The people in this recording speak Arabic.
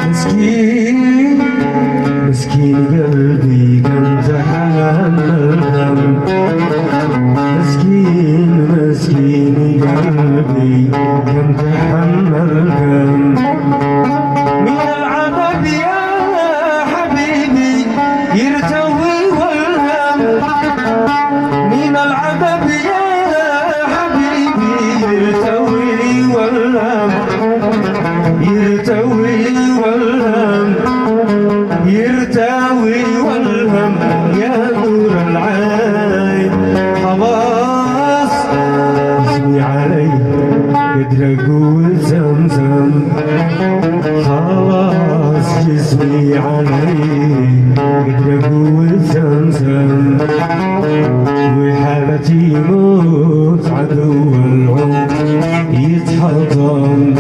مسكين مسكين قلبي كم تحمل مسكين مسكين قلبي كم تحمل من العذاب يا حبيبي يرتوي والهم من العذاب يا حبيبي يرتوي والهم يرتوي والهم يرتوي والهم يا نور العين خلاص اسمي علي قدر اقول زمزم خلاص جسمي علي قدر اقول زمزم وحالتي يموت عدو العمر يتحطم